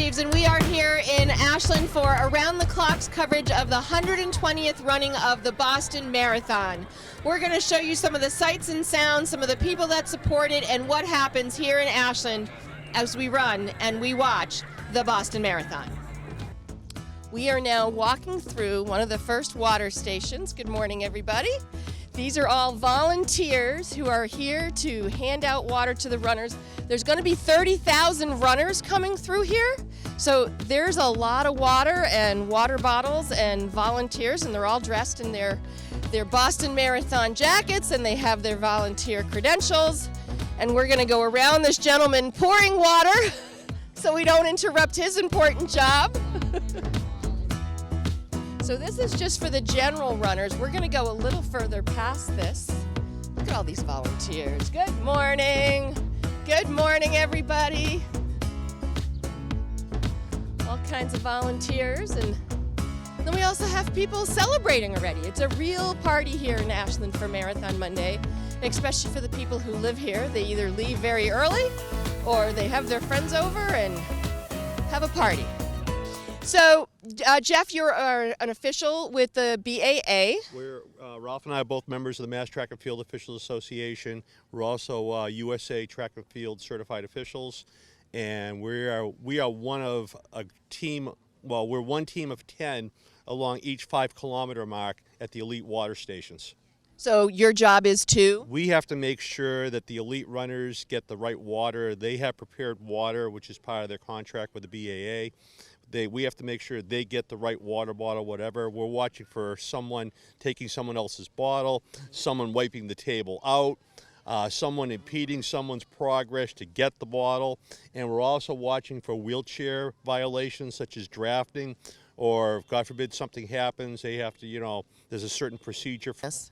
Reeves, and we are here in Ashland for around-the-clock's coverage of the 120th running of the Boston Marathon. We're going to show you some of the sights and sounds, some of the people that support it, and what happens here in Ashland as we run and we watch the Boston Marathon. We are now walking through one of the first water stations. Good morning, everybody. These are all volunteers who are here to hand out water to the runners. There's going to be 30,000 runners coming through here. So there's a lot of water and water bottles and volunteers, and they're all dressed in their Boston Marathon jackets, and they have their volunteer credentials. And we're going to go around this gentleman pouring water so we don't interrupt his important job. So this is just for the general runners. We're going to go a little further past this. Look at all these volunteers. Good morning. Good morning, everybody. All kinds of volunteers. And then we also have people celebrating already. It's a real party here in Ashland for Marathon Monday, especially for the people who live here. They either leave very early or they have their friends over and have a party. So, Jeff, you're an official with the BAA. Ralph and I are both members of the Mass Track and Field Officials Association. We're also USA Track and Field certified officials, and we are one of a team. Well, we're one team of 10 along each 5-kilometer mark at the elite water stations. So your job is to? We have to make sure that the elite runners get the right water. They have prepared water, which is part of their contract with the BAA. We have to make sure they get the right water bottle, whatever. We're watching for someone taking someone else's bottle, someone wiping the table out, someone impeding someone's progress to get the bottle. And we're also watching for wheelchair violations such as drafting, or God forbid something happens, they have to, there's a certain procedure. Yes.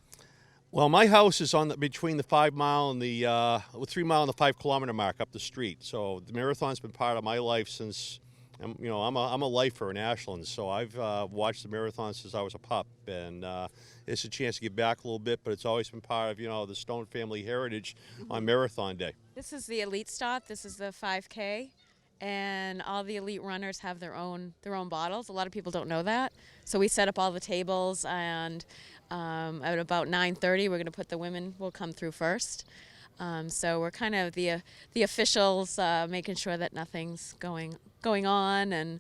Well, my house is between the 3 mile and the 5-kilometer mark up the street. So the marathon's been part of my life since. I'm a lifer in Ashland, so I've watched the marathon since I was a pup, and it's a chance to give back a little bit, but it's always been part of, the Stone family heritage on Marathon Day. This is the elite stop. This is the 5K, and all the elite runners have their own bottles. A lot of people don't know that, so we set up all the tables, and at about 9:30, we're going to put the women will come through first. So we're kind of the officials, making sure that nothing's going on, and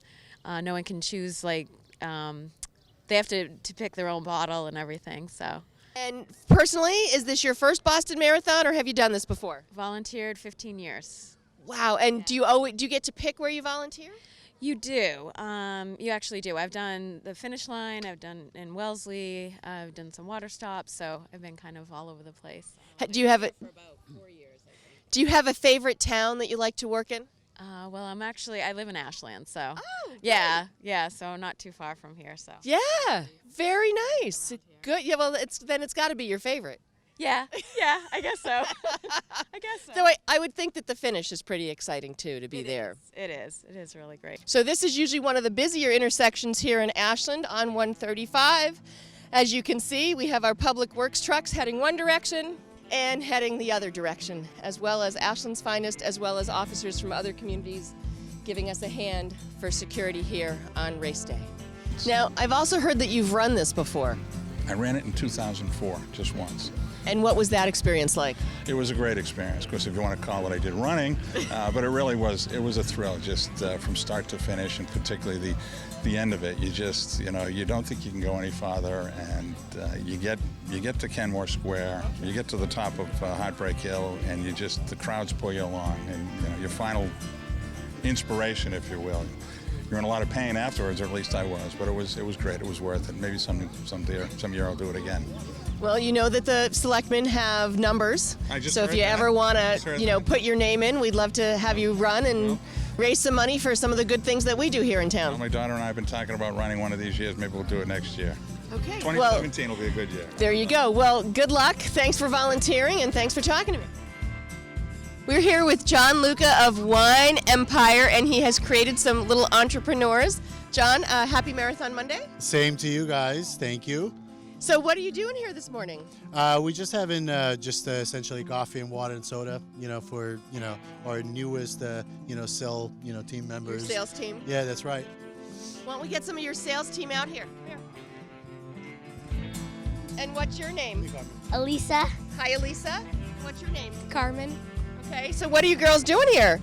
no one can choose, they have to pick their own bottle and everything. So. And personally, is this your first Boston Marathon, or have you done this before? Volunteered 15 years. Wow. And do you get to pick where you volunteer? You do. You actually do. I've done the finish line. I've done in Wellesley. I've done some water stops. So I've been kind of all over the place. Do you have for about 4 years, I think. Do you have a favorite town that you like to work in? Well, I live in Ashland, so yeah, so not too far from here. So yeah, very nice. Good. Yeah, well, it's got to be your favorite. Yeah, I guess so. So I would think that the finish is pretty exciting too, to be there. It is really great. So this is usually one of the busier intersections here in Ashland on 135. As you can see, we have our public works trucks heading one direction and heading the other direction, as well as Ashland's finest, as well as officers from other communities giving us a hand for security here on race day. Now, I've also heard that you've run this before. I ran it in 2004, just once. And what was that experience like? It was a great experience, because if you want to call what I did running, but it really was, it was a thrill, just from start to finish, and particularly the end of it. You just, you don't think you can go any farther, and you get to Kenmore Square, you get to the top of Heartbreak Hill, and the crowds pull you along, and your final inspiration, if you will. You're in a lot of pain afterwards, or at least I was, but it was great. It was worth it. Maybe some year I'll do it again. Well, you know that the selectmen have numbers, so if you ever want to, put your name in, we'd love to have you run and raise some money for some of the good things that we do here in town. Well, my daughter and I have been talking about running one of these years. Maybe we'll do it next year. Okay. 2017 will be a good year. There you go. Well, good luck. Thanks for volunteering, and thanks for talking to me. We're here with John Luca of Wine Empire, and he has created some little entrepreneurs. John, happy Marathon Monday. Same to you guys. Thank you. So what are you doing here this morning? We just having essentially coffee and water and soda, for our newest cell team Your members. sales team. Yeah, that's right. Why don't we get some of your sales team out here? Come here. And what's your name? Elisa. Hi, Elisa. What's your name? Carmen. Okay, so what are you girls doing here?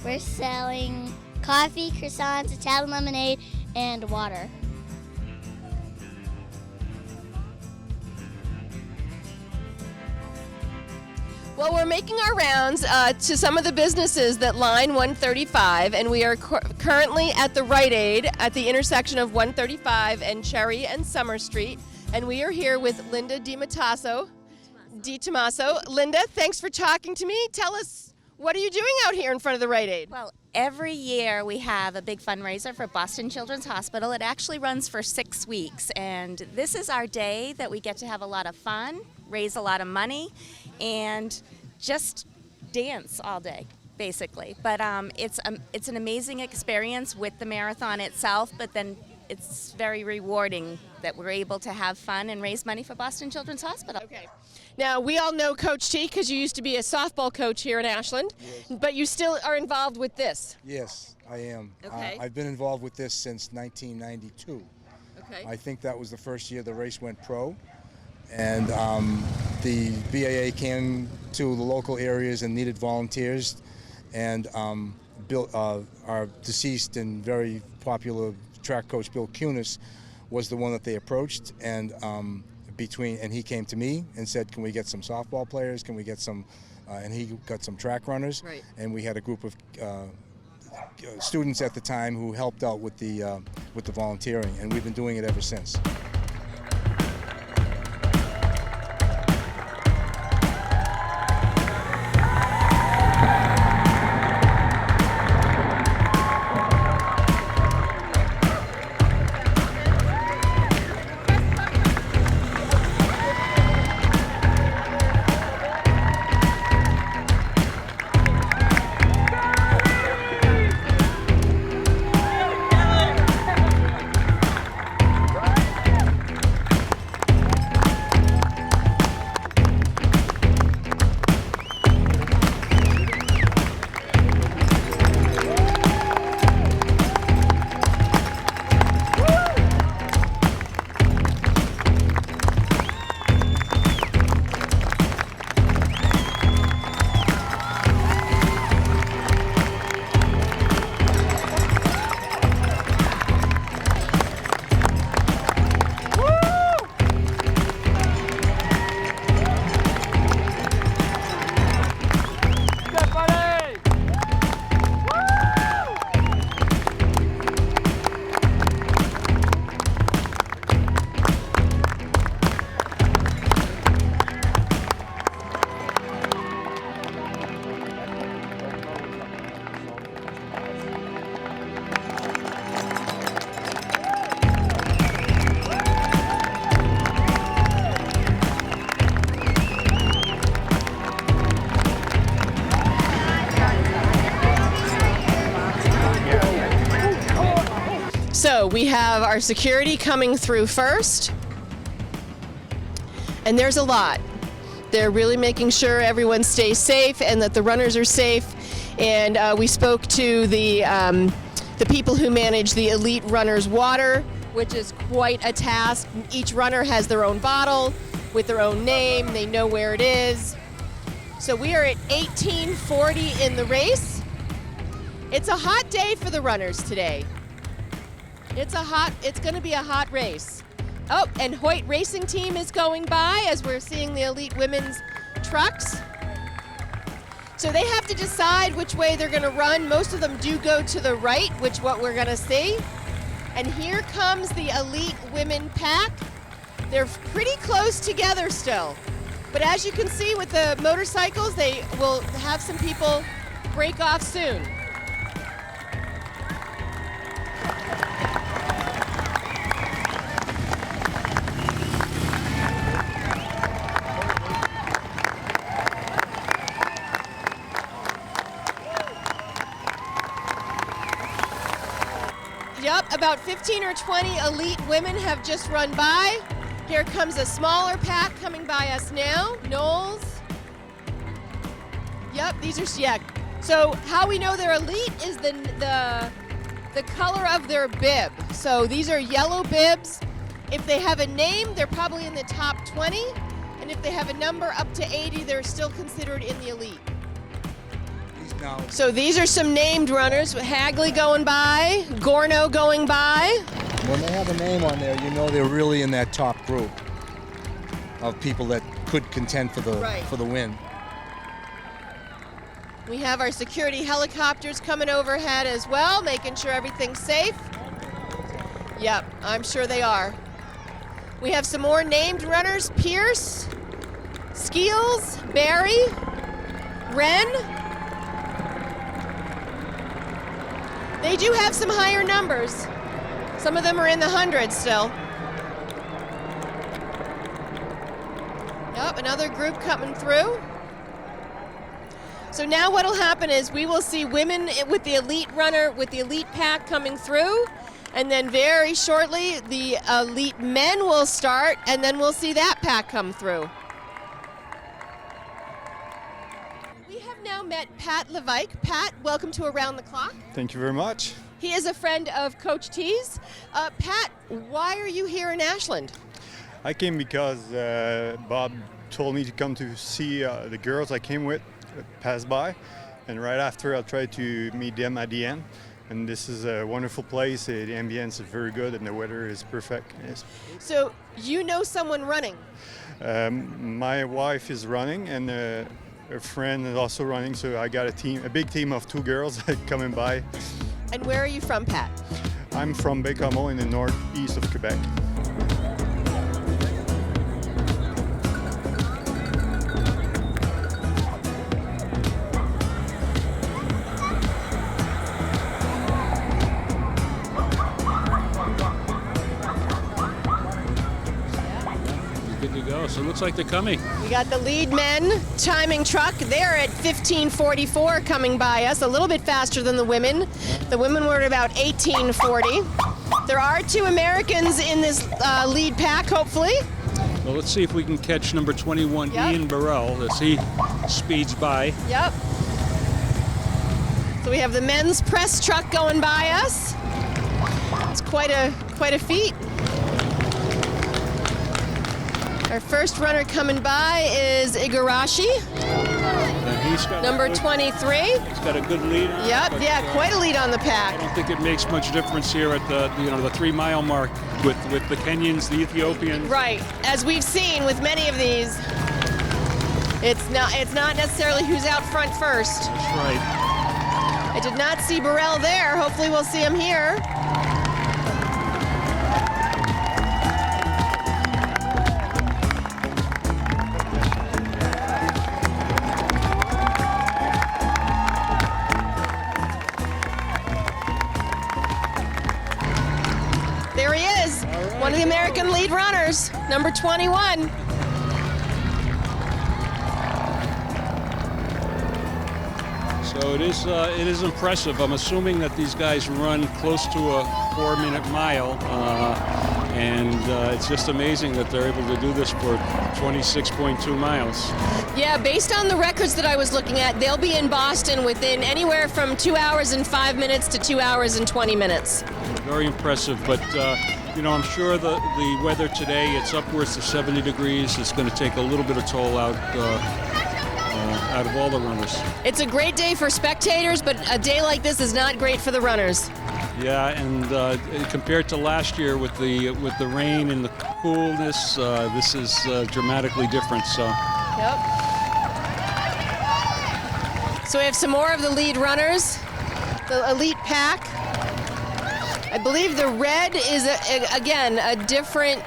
We're selling coffee, croissants, Italian lemonade, and water. Well, we're making our rounds to some of the businesses that line 135, and we are currently at the Rite Aid at the intersection of 135 and Cherry and Summer Street, and we are here with Linda DiTomaso. Linda, thanks for talking to me. Tell us, what are you doing out here in front of the Rite Aid? Well, every year we have a big fundraiser for Boston Children's Hospital. It actually runs for 6 weeks, and this is our day that we get to have a lot of fun, raise a lot of money, and just dance all day, basically. But it's an amazing experience with the marathon itself, but then it's very rewarding that we're able to have fun and raise money for Boston Children's Hospital. Okay. Now, we all know Coach T because you used to be a softball coach here in Ashland, but you still are involved with this. Yes, I am. Okay. I've been involved with this since 1992. Okay. I think that was the first year the race went pro. And the BAA came to the local areas and needed volunteers. And our deceased and very popular track coach, Bill Kunis, was the one that they approached. And he came to me and said, can we get some softball players? Can we get some, and he got some track runners. Right. And we had a group of students at the time who helped out with the volunteering, and we've been doing it ever since. So we have our security coming through first, and there's a lot. They're really making sure everyone stays safe and that the runners are safe. And we spoke to the people who manage the Elite Runners Water, which is quite a task. Each runner has their own bottle with their own name. They know where it is. So we are at 18:40 in the race. It's a hot day for the runners today. It's going to be a hot race. Oh, and Hoyt Racing Team is going by as we're seeing the Elite Women's trucks. So they have to decide which way they're going to run. Most of them do go to the right, which what we're going to see. And here comes the Elite Women pack. They're pretty close together still. But as you can see with the motorcycles, they will have some people break off soon. Yep, about 15 or 20 elite women have just run by. Here comes a smaller pack coming by us now. Knowles. Yep, these are, yeah. So how we know they're elite is the color of their bib. So these are yellow bibs. If they have a name, they're probably in the top 20. And if they have a number up to 80, they're still considered in the elite. So these are some named runners. Hagley going by, Gorno going by. When they have a name on there, you know they're really in that top group of people that could contend for the win. We have our security helicopters coming overhead as well, making sure everything's safe. Yep, I'm sure they are. We have some more named runners: Pierce, Skeels, Barry, Wren. They do have some higher numbers. Some of them are in the hundreds still. Yep, another group coming through. So now what'll happen is we will see women with the elite runner, with the elite pack coming through, and then very shortly the elite men will start, and then we'll see that pack come through. We have now met Pat Levike. Pat, welcome to Around the Clock. Thank you very much. He is a friend of Coach T's. Pat, why are you here in Ashland? I came because Bob told me to come to see the girls I came with pass by, and right after I'll try to meet them at the end. And this is a wonderful place. The ambience is very good and the weather is perfect. Yes. So you know someone running? My wife is running, and a friend is also running, so I got a big team of 2 girls coming by. And where are you from, Pat? I'm from Bécamo in the northeast of Quebec. Good to go. So it looks like they're coming. We got the lead men timing truck. They're at 15:44 coming by us, a little bit faster than the women. The women were at about 18:40. There are 2 Americans in this lead pack, hopefully. Well, let's see if we can catch number 21, Yep. Ian Burrell, as he speeds by. Yep. So we have the men's press truck going by us. It's quite a feat. Our first runner coming by is Igarashi, And he's got number a good, 23. He's got a good lead on it, Yep, but, yeah, quite a lead on the I pack. don't think it makes much difference here at the 3-mile mark with the Kenyans, the Ethiopians. Right, as we've seen with many of these, it's not necessarily who's out front first. That's right. I did not see Burrell there. Hopefully we'll see him here. There he is, one of the American lead runners, number 21. So it is impressive. I'm assuming that these guys run close to a 4-minute mile, and it's just amazing that they're able to do this for 26.2 miles. Yeah, based on the records that I was looking at, they'll be in Boston within anywhere from 2 hours and 5 minutes to 2 hours and 20 minutes. Very impressive, but I'm sure the weather today, it's upwards to 70 degrees. It's going to take a little bit of toll out of all the runners. It's a great day for spectators, but a day like this is not great for the runners. Yeah, and compared to last year with the rain and the coolness, this is dramatically different. So. Yep. So we have some more of the lead runners, the elite pack. I believe the red is again a different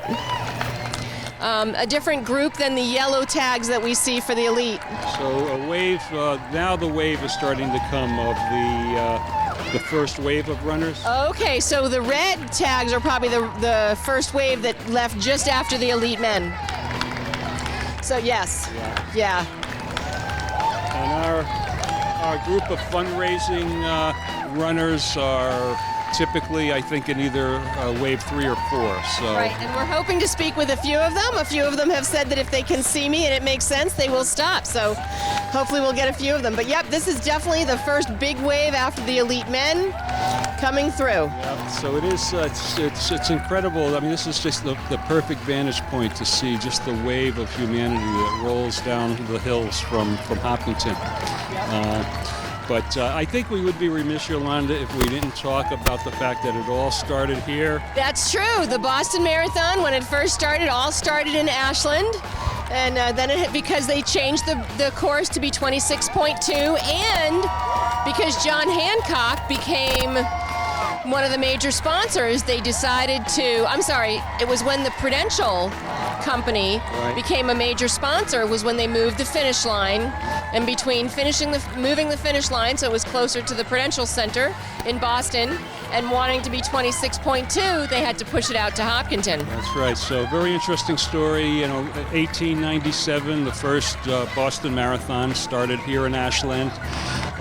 group than the yellow tags that we see for the elite. So a wave. Now the wave is starting to come of the first wave of runners. Okay, so the red tags are probably the first wave that left just after the elite men. So yes, yeah. And our group of fundraising runners are typically, I think, in either wave 3 or 4. So. Right, and we're hoping to speak with a few of them. A few of them have said that if they can see me and it makes sense, they will stop. So hopefully we'll get a few of them. But yep, this is definitely the first big wave after the elite men coming through. Yeah, so it is. It's incredible. I mean, this is just the perfect vantage point to see just the wave of humanity that rolls down the hills from Hopkinton. But I think we would be remiss, Yolanda, if we didn't talk about the fact that it all started here. That's true. The Boston Marathon, when it first started, all started in Ashland. And then because they changed the course to be 26.2, and because John Hancock became one of the major sponsors, they decided to, I'm sorry, it was when the Prudential Company became a major sponsor, was when they moved the finish line. And between moving the finish line, so it was closer to the Prudential Center in Boston, and wanting to be 26.2, they had to push it out to Hopkinton. That's right. So very interesting story. You know, 1897, the first Boston Marathon started here in Ashland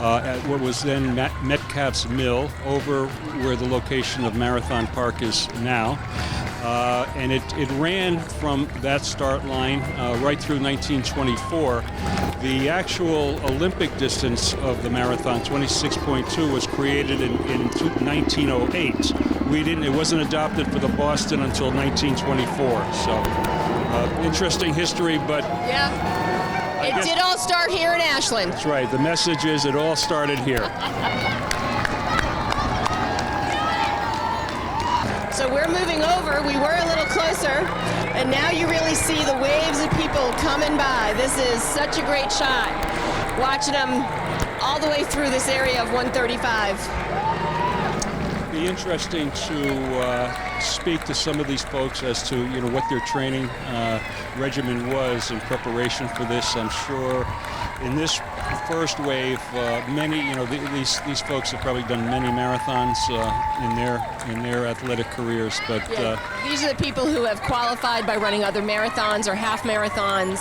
at what was then Metcalf's Mill, over where the location of Marathon Park is now. And it ran from that start line right through 1924. The actual Olympic distance of the marathon, 26.2, was created in 1908. It wasn't adopted for the Boston until 1924. So interesting history, but yeah, it did all start here in Ashland. That's right. The message is it all started here. So we're moving over. We were a little closer, and now you really see the waves of people coming by. This is such a great shot, watching them all the way through this area of 135. Be interesting to speak to some of these folks as to what their training regimen was in preparation for this. I'm sure in this first wave, many these folks have probably done many marathons in their athletic careers. But these are the people who have qualified by running other marathons or half marathons,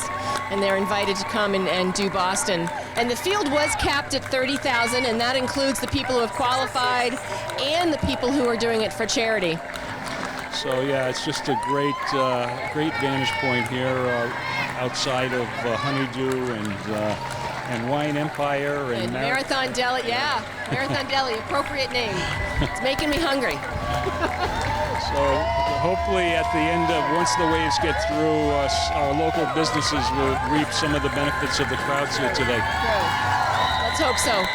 and they're invited to come and do Boston. And the field was capped at 30,000, and that includes the people who have qualified and the people who are doing it for charity. So yeah, it's just a great vantage point here outside of Honeydew and Wine Empire and Marathon Deli. Yeah, Marathon Deli, appropriate name. It's making me hungry. So hopefully at the end of, once the waves get through, our local businesses will reap some of the benefits of the crowds here today. Good. Let's hope so.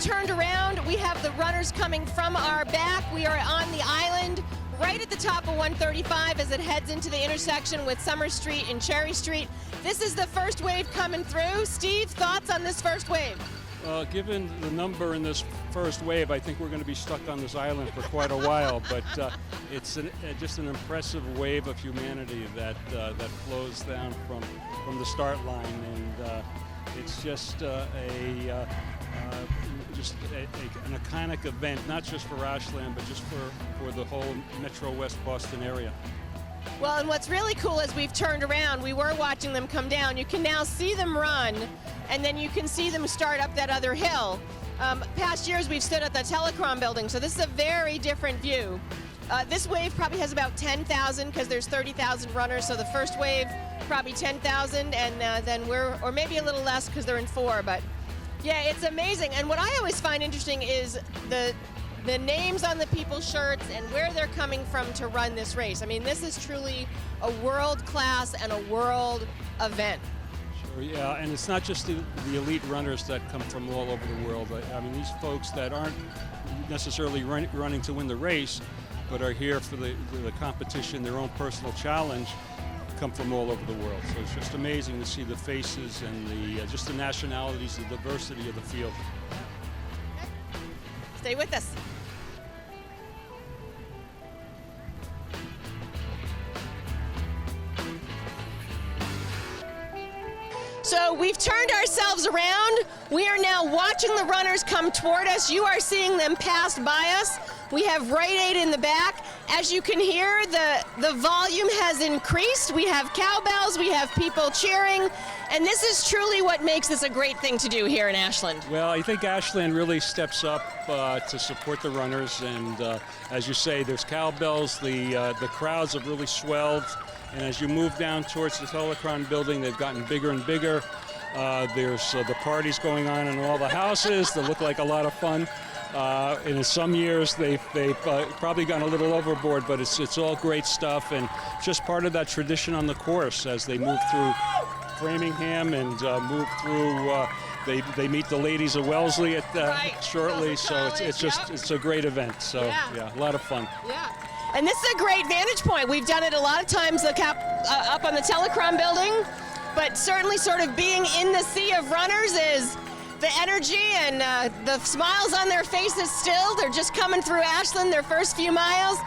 Turned around. We have the runners coming from our back. We are on the island right at the top of 135 as it heads into the intersection with Summer Street and Cherry Street. This is the first wave coming through. Steve, thoughts on this first wave? Given the number in this first wave, I think we're going to be stuck on this island for quite a while, but it's just an impressive wave of humanity that flows down from the start line, and it's just an iconic event, not just for Ashland, but just for the whole Metro West Boston area. Well, and what's really cool is we've turned around. We were watching them come down. You can now see them run, and then you can see them start up that other hill. Past years, we've stood at the Telecom building, so this is a very different view. This wave probably has about 10,000 because there's 30,000 runners, so the first wave probably 10,000, and then or maybe a little less because they're in 4, but yeah, it's amazing. And what I always find interesting is the names on the people's shirts and where they're coming from to run this race. I mean, this is truly a world class and a world event. Sure, yeah, and it's not just the elite runners that come from all over the world. I mean, these folks that aren't necessarily running to win the race, but are here for the competition, their own personal challenge, come from all over the world. So it's just amazing to see the faces and just the nationalities, the diversity of the field. Stay with us. So we've turned ourselves around. We are now watching the runners come toward us. You are seeing them pass by us. We have Rite Aid in the back. As you can hear, the volume has increased. We have cowbells, we have people cheering, and this is truly what makes this a great thing to do here in Ashland. Well, I think Ashland really steps up to support the runners, and as you say, there's cowbells. The crowds have really swelled, and as you move down towards the Telecron building, they've gotten bigger and bigger. There's the parties going on in all the houses that look like a lot of fun. And in some years they've probably gone a little overboard, but it's all great stuff, and just part of that tradition on the course as they move through Framingham and move through. They meet the ladies of Wellesley shortly, so it's a great event. So yeah, a lot of fun. Yeah. And this is a great vantage point. We've done it a lot of times up on the Telecron building, but certainly sort of being in the sea of runners is the energy and the smiles on their faces still. They're just coming through Ashland their first few miles,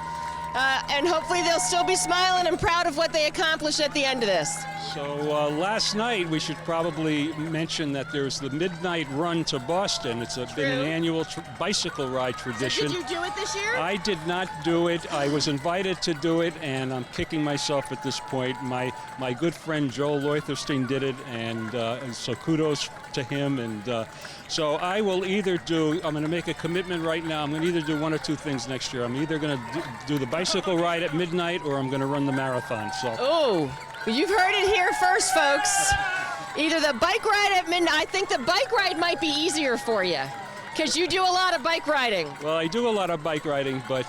and hopefully they'll still be smiling and proud of what they accomplished at the end of this. So last night we should probably mention that there's the midnight run to Boston. It's been an annual bicycle ride tradition. So did you do it this year? I did not do it. I was invited to do it, and I'm kicking myself at this point. My good friend Joel Loitherstein did it, and so kudos to him. And so I will either I'm going to make a commitment right now. I'm going to either do one or two things next year. I'm either going to do the bicycle ride at midnight, or I'm going to run the marathon. So. Oh. You've heard it here first, folks. Either the bike ride at midnight. I think the bike ride might be easier for you because you do a lot of bike riding. Well, I do a lot of bike riding, but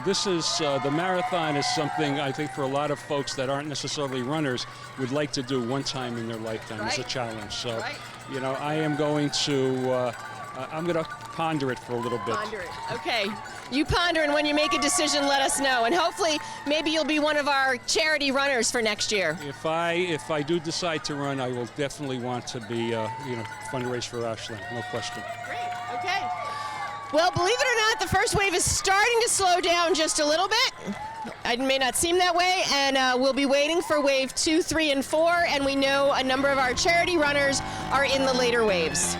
this is the marathon is something I think for a lot of folks that aren't necessarily runners would like to do one time in their lifetime as a challenge. So, I am going to I'm going to ponder it for a little bit. Ponder it. Okay. You ponder, and when you make a decision, let us know. And hopefully, maybe you'll be one of our charity runners for next year. If I do decide to run, I will definitely want to be, fundraise for Ashland. No question. Great. Okay. Well, believe it or not, the first wave is starting to slow down just a little bit. It may not seem that way, and we'll be waiting for wave 2, 3, and 4, and we know a number of our charity runners are in the later waves.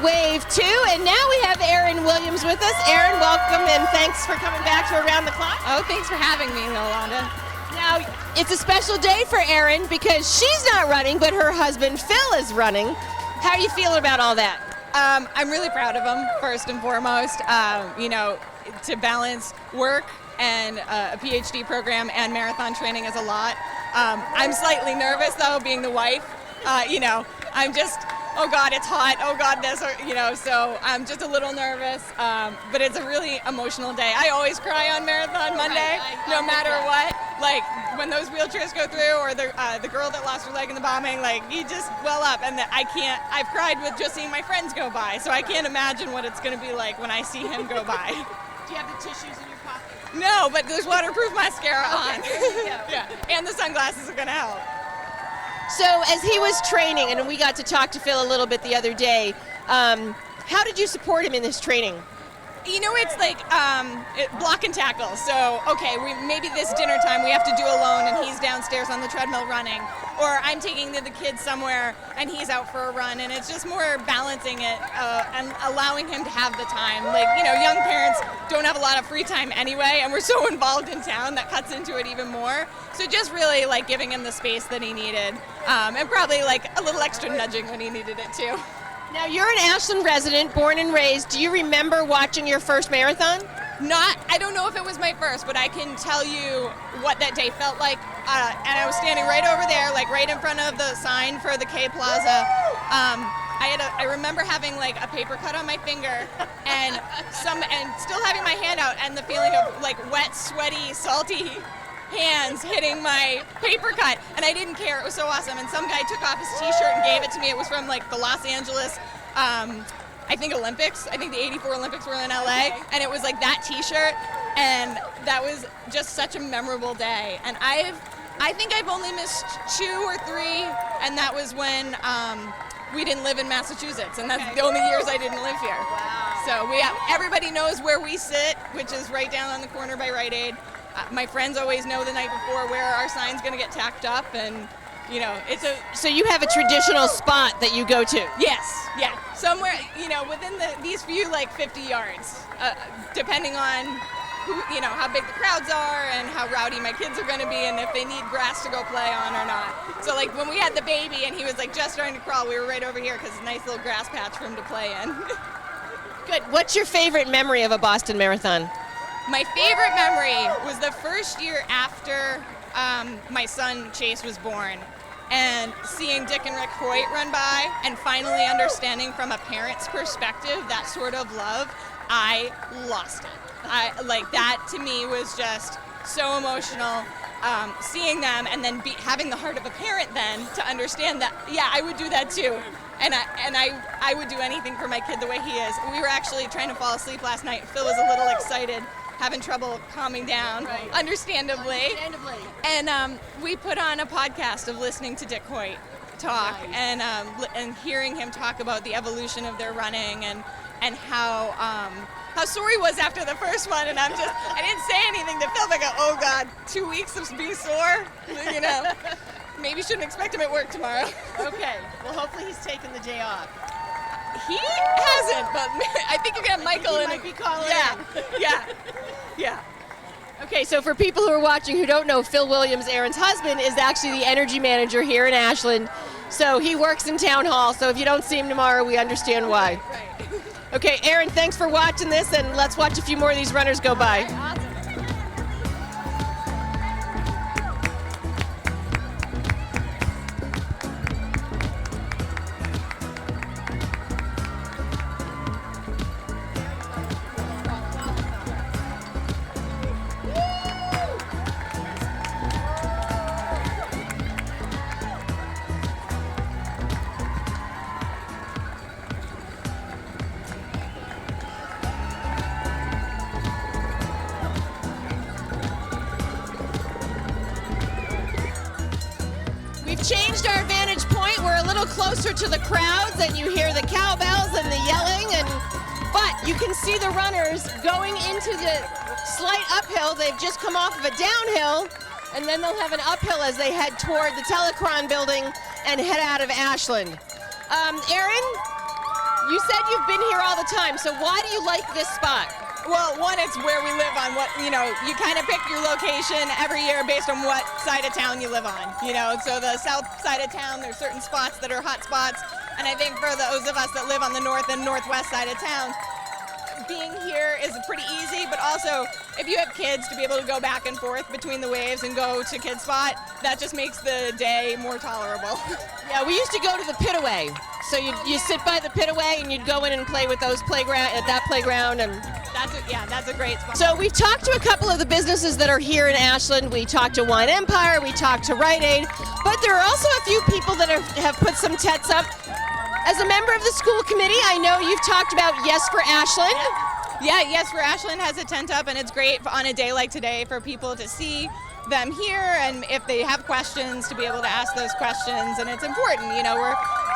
Wave 2, and now we have Erin Williams with us. Erin, welcome, and thanks for coming back to Around the Clock. Oh, thanks for having me, Yolanda. Now, it's a special day for Erin because she's not running, but her husband Phil is running. How are you feeling about all that? I'm really proud of him, first and foremost. To balance work and a PhD program and marathon training is a lot. I'm slightly nervous, though, being the wife. I'm just... oh God, it's hot, oh God, this, so I'm just a little nervous, but it's a really emotional day. I always cry on Marathon Monday, no matter what. Like, when those wheelchairs go through, or the girl that lost her leg in the bombing, like, you just well up, and I've cried with just seeing my friends go by, so I can't imagine what it's gonna be like when I see him go by. Do you have the tissues in your pocket? No, but there's waterproof mascara on. There you go. Yeah, and the sunglasses are gonna help. So as he was training, and we got to talk to Phil a little bit the other day, how did you support him in his training? You know, it's like block and tackle. So, okay, maybe this dinner time we have to do alone and he's downstairs on the treadmill running. Or I'm taking the kids somewhere and he's out for a run. And it's just more balancing it and allowing him to have the time. Like, you know, young parents don't have a lot of free time anyway, and we're so involved in town that cuts into it even more. So just really like giving him the space that he needed, and probably like a little extra nudging when he needed it too. Now, you're an Ashland resident, born and raised. Do you remember watching your first marathon? I don't know if it was my first, but I can tell you what that day felt like. And I was standing right over there, like right in front of the sign for the K Plaza. I remember having like a paper cut on my finger and still having my hand out, and the feeling of like wet, sweaty, salty hands hitting my paper cut, and I didn't care. It was so awesome. And some guy took off his t-shirt and gave it to me. It was from like the Los Angeles I think Olympics. I think the '84 Olympics were in LA, and it was like that t-shirt, and that was just such a memorable day. And I think I've only missed 2 or 3, and that was when we didn't live in Massachusetts, and that's the only years I didn't live here. Wow. So everybody knows where we sit, which is right down on the corner by Rite Aid. My friends always know the night before where our sign's going to get tacked up, and you know, So you have a traditional spot that you go to? Yes, yeah. Somewhere, you know, within these few like 50 yards, depending on who, you know, how big the crowds are and how rowdy my kids are going to be and if they need grass to go play on or not. So like when we had the baby and he was like just starting to crawl, we were right over here because it's a nice little grass patch for him to play in. Good. What's your favorite memory of a Boston Marathon? My favorite memory was the first year after my son Chase was born, and seeing Dick and Rick Hoyt run by and finally understanding from a parent's perspective that sort of love. I lost it. Like that to me was just so emotional. Seeing them and then having the heart of a parent then to understand that, yeah, I would do that too. And I would do anything for my kid the way he is. We were actually trying to fall asleep last night. Phil was a little excited, having trouble calming down, right. Understandably. And we put on a podcast of listening to Dick Hoyt talk, nice. And hearing him talk about the evolution of their running and how sore he was after the first one. And I didn't say anything to Phil, but I go, oh God, 2 weeks of being sore, you know. Maybe shouldn't expect him at work tomorrow. Okay, well hopefully he's taking the day off. He hasn't, but I think you got Michael might be calling in. Yeah. Okay, so for people who are watching who don't know, Phil Williams, Aaron's husband, is actually the energy manager here in Ashland. So he works in town hall, so if you don't see him tomorrow, we understand why. Right. Okay, Aaron, thanks for watching this, and let's watch a few more of these runners go by. Awesome. Changed our vantage point. We're a little closer to the crowds, and you hear the cowbells and the yelling, but you can see the runners going into the slight uphill. They've just come off of a downhill, and then they'll have an uphill as they head toward the Telecron building and head out of Ashland. Aaron, you said you've been here all the time, so why do you like this spot? Well, one, it's where we live on what, you know, you kind of pick your location every year based on what side of town you live on, you know. So the south side of town, there's certain spots that are hot spots. And I think for those of us that live on the north and northwest side of town, being here is pretty easy, but also if you have kids, to be able to go back and forth between the waves and go to Kid Spot, that just makes the day more tolerable. Yeah, we used to go to the Pitaway. So you sit by the Pitaway and you'd go in and play with those at that playground, and that's a great spot. So we've talked to a couple of the businesses that are here in Ashland. We talked to Wine Empire, we talked to Rite Aid, but there are also a few people that have put some tents up. As a member of the school committee, I know you've talked about Yes for Ashland. Yeah, Yes for Ashland has a tent up, and it's great on a day like today for people to see them here, and if they have questions, to be able to ask those questions. And it's important, you know,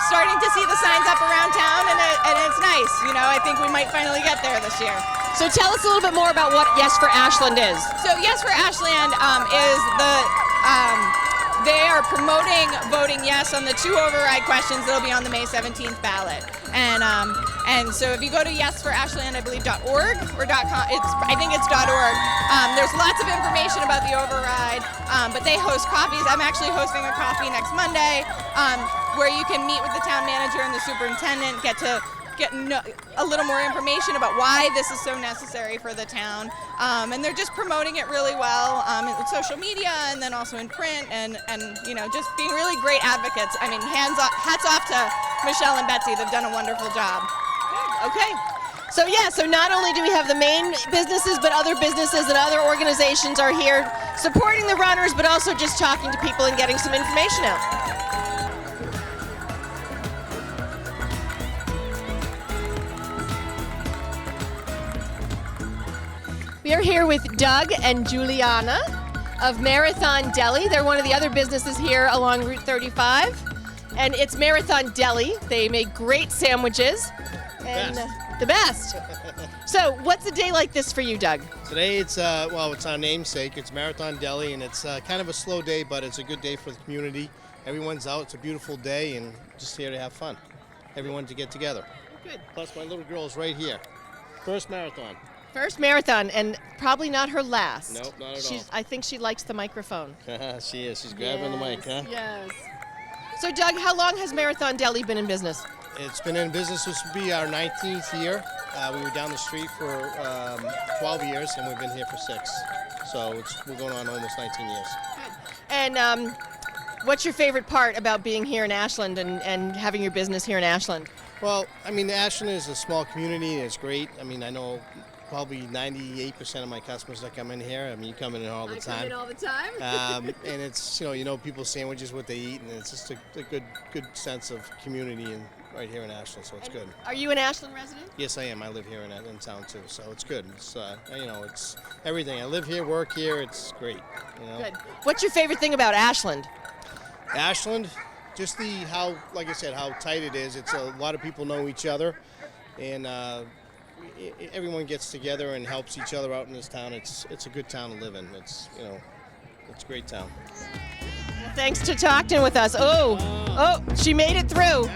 starting to see the signs up around town, and it's nice. You know, I think we might finally get there this year. So tell us a little bit more about what Yes for Ashland is. So Yes for Ashland is they are promoting voting yes on the 2 override questions that'll be on the May 17th ballot. And so if you go to yesforashland, I believe .org or .com, I think it's .org. There's lots of information about the override, but they host coffees. I'm actually hosting a coffee next Monday, where you can meet with the town manager and the superintendent, get a little more information about why this is so necessary for the town. And they're just promoting it really well in social media and then also in print, and you know, just being really great advocates. I mean, hats off to Michelle and Betsy. They've done a wonderful job. Okay. So yeah, so not only do we have the main businesses, but other businesses and other organizations are here supporting the runners, but also just talking to people and getting some information out. We are here with Doug and Juliana of Marathon Deli. They're one of the other businesses here along Route 35. And it's Marathon Deli. They make great sandwiches. And the best. So what's a day like this for you, Doug? Today it's our namesake. It's Marathon Deli, and it's kind of a slow day, but it's a good day for the community. Everyone's out. It's a beautiful day, and just here to have fun. Everyone to get together. Good. Plus my little girl's right here. First marathon. First marathon, and probably not her last. Nope, not at all. I think she likes the microphone. She is. She's grabbing the mic, huh? Yes. So, Doug, how long has Marathon Deli been in business? It's been in business. This will be our 19th year. We were down the street for 12 years, and we've been here for 6. So we're going on almost 19 years. And what's your favorite part about being here in Ashland and having your business here in Ashland? Well, I mean, Ashland is a small community, and it's great. I mean, I know probably 98% of my customers that come in here. I mean, you come in all the time. I come in all the time. And it's, you know, people's sandwiches, what they eat, and it's just a good sense of community and right here in Ashland, so it's good. Are you an Ashland resident? Yes, I am. I live here in town too, so it's good. It's you know, it's everything. I live here, work here. It's great. You know? Good. What's your favorite thing about Ashland? Ashland, just how, like I said, how tight it is. It's a lot of people know each other, and everyone gets together and helps each other out in this town. It's a good town to live in. It's, you know, it's a great town. Well, thanks to talking with us. Oh, she made it through.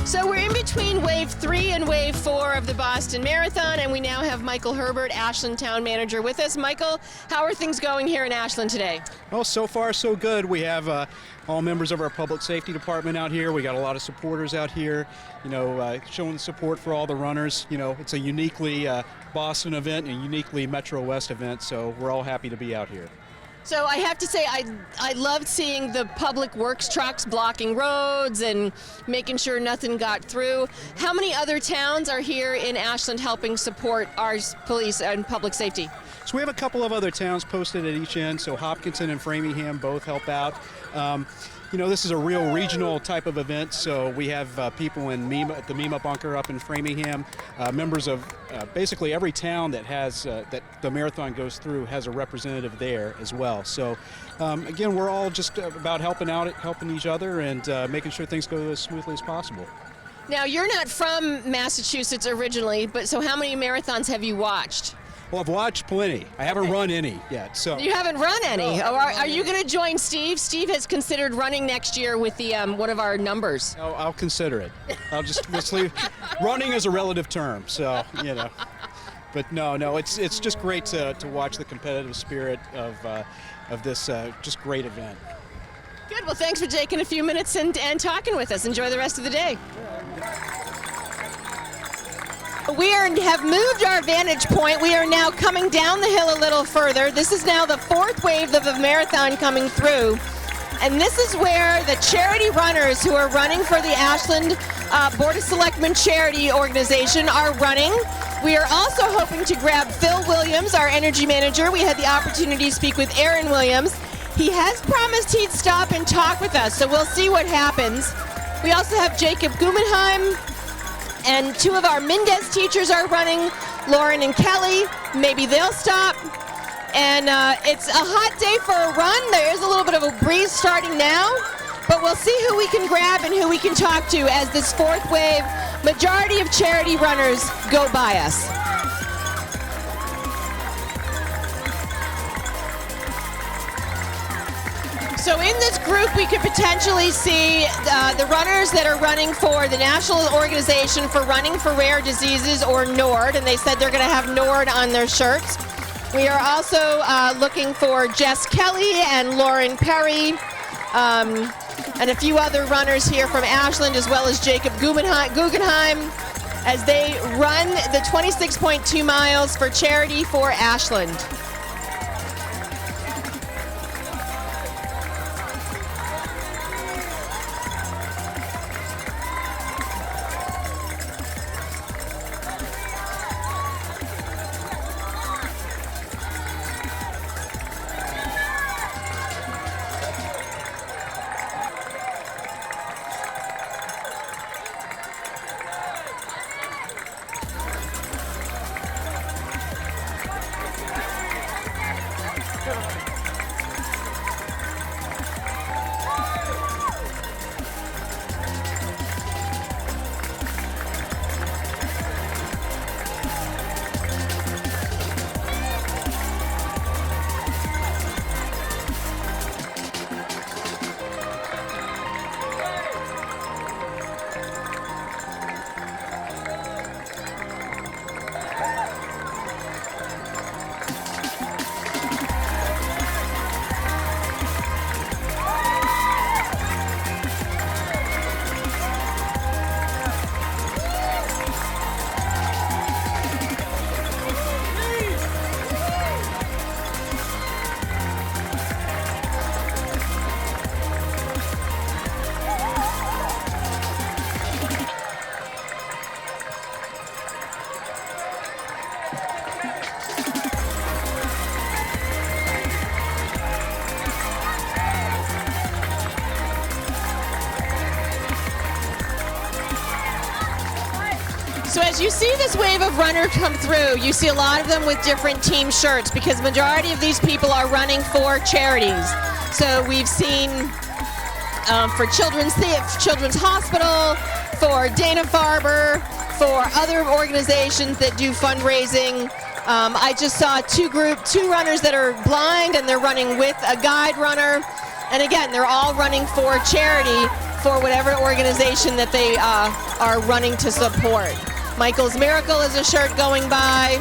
So we're in between Wave 3 and Wave 4 of the Boston Marathon, and we now have Michael Herbert, Ashland Town Manager, with us. Michael, how are things going here in Ashland today? Well, so far so good. We have all members of our public safety department out here. We got a lot of supporters out here, you know, showing support for all the runners. You know, it's a uniquely Boston event and a uniquely Metro West event, so we're all happy to be out here. So I have to say, I loved seeing the public works trucks blocking roads and making sure nothing got through. How many other towns are here in Ashland helping support our police and public safety? So we have a couple of other towns posted at each end. So Hopkinton and Framingham both help out. You know, this is a real regional type of event, so we have people in the MEMA bunker up in Framingham. Members of basically every town that has that the marathon goes through has a representative there as well. So again, we're all just about helping each other and making sure things go as smoothly as possible. Now, you're not from Massachusetts originally, but so how many marathons have you watched? Well, I've watched plenty. I haven't run any yet. So you haven't run any. No. Are you going to join Steve? Steve has considered running next year with the one of our numbers. Oh, I'll consider it. Let's leave. Running is a relative term, so you know. But no, it's just great to watch the competitive spirit of this just great event. Good. Well, thanks for taking a few minutes and talking with us. Enjoy the rest of the day. We have moved our vantage point. We are now coming down the hill a little further. This is now the 4th wave of the marathon coming through. And this is where the charity runners who are running for the Ashland Board of Selectmen Charity Organization are running. We are also hoping to grab Phil Williams, our energy manager. We had the opportunity to speak with Aaron Williams. He has promised he'd stop and talk with us, so we'll see what happens. We also have Jacob Guggenheim, and 2 of our Mendez teachers are running, Lauren and Kelly. Maybe they'll stop. And it's a hot day for a run. There is a little bit of a breeze starting now, but we'll see who we can grab and who we can talk to as this fourth wave, majority of charity runners, go by us. So in this group, we could potentially see the runners that are running for the National Organization for Running for Rare Diseases, or NORD, and they said they're going to have NORD on their shirts. We are also looking for Jess Kelly and Lauren Perry, and a few other runners here from Ashland, as well as Jacob Guggenheim, as they run the 26.2 miles for charity for Ashland. So as you see this wave of runners come through, you see a lot of them with different team shirts, because majority of these people are running for charities. So we've seen for Children's Hospital, for Dana-Farber, for other organizations that do fundraising. I just saw two runners that are blind, and they're running with a guide runner. And again, they're all running for charity for whatever organization that they are running to support. Michael's Miracle is a shirt going by.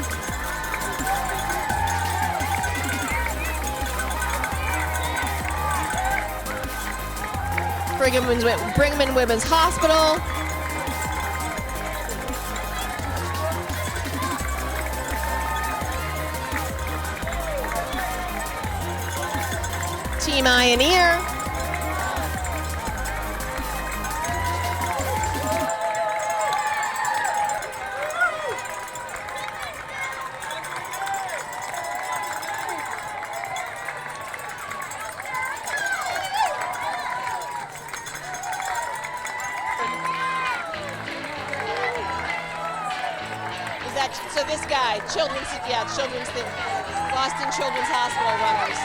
Brigham and Women's Hospital. Team Ioneer. So this guy, the Boston Children's Hospital runners.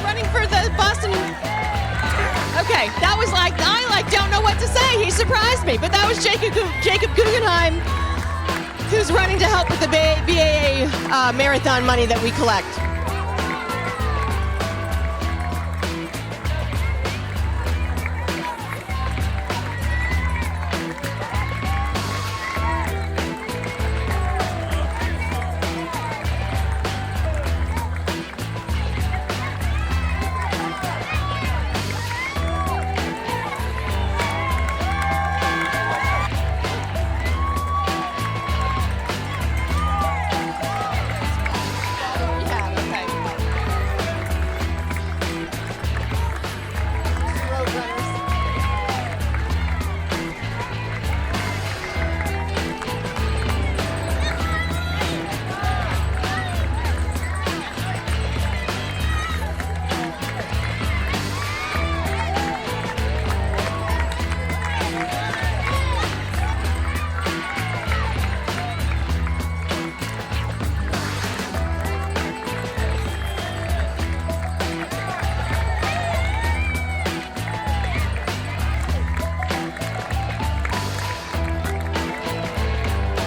Running for the Boston. Okay, that was I don't know what to say. He surprised me, but that was Jacob Guggenheim, who's running to help with the BAA marathon money that we collect.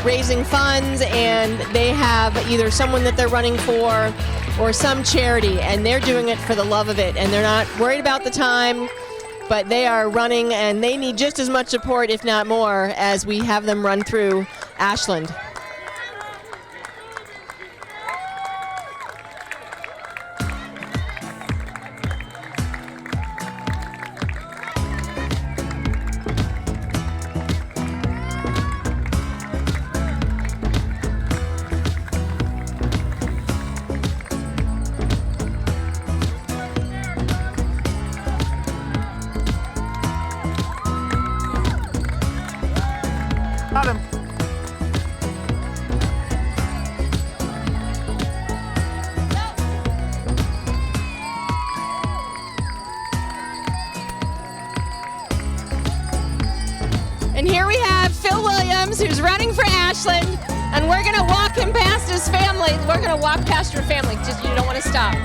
raising funds, and they have either someone that they're running for or some charity, and they're doing it for the love of it, and they're not worried about the time, but they are running, and they need just as much support, if not more, as we have them run through Ashland. Got him. And here we have Phil Williams, who's running for Ashland, and we're going to walk him past his family. We're going to walk past your family, just you don't want to stop.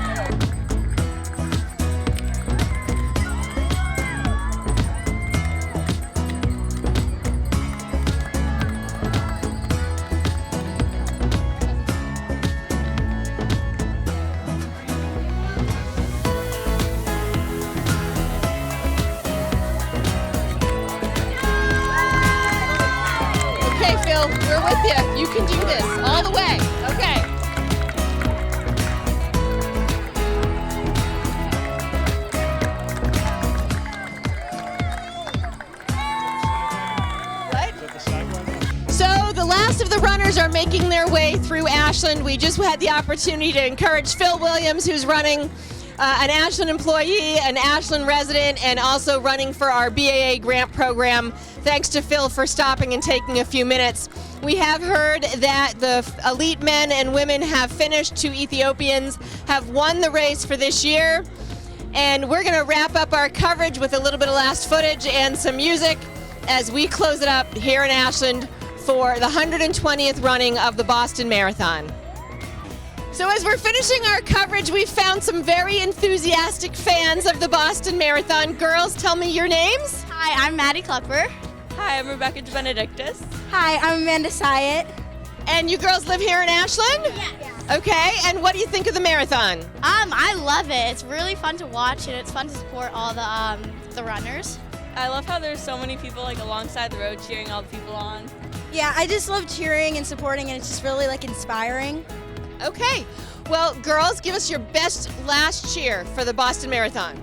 Okay, Phil, we're with you. You can do this all the way. Okay. So the last of the runners are making their way through Ashland. We just had the opportunity to encourage Phil Williams, who's running, an Ashland employee, an Ashland resident, and also running for our BAA grant program. Thanks to Phil for stopping and taking a few minutes. We have heard that the elite men and women have finished. 2 Ethiopians have won the race for this year. And we're going to wrap up our coverage with a little bit of last footage and some music as we close it up here in Ashland for the 120th running of the Boston Marathon. So as we're finishing our coverage, we've found some very enthusiastic fans of the Boston Marathon. Girls, tell me your names. Hi, I'm Maddie Klepper. Hi, I'm Rebecca Benedictus. Hi, I'm Amanda Syatt. And you girls live here in Ashland? Yeah. Okay, and what do you think of the marathon? I love it. It's really fun to watch, and it's fun to support all the runners. I love how there's so many people like alongside the road cheering all the people on. Yeah, I just love cheering and supporting, and it's just really like inspiring. Okay, well, girls, give us your best last cheer for the Boston Marathon.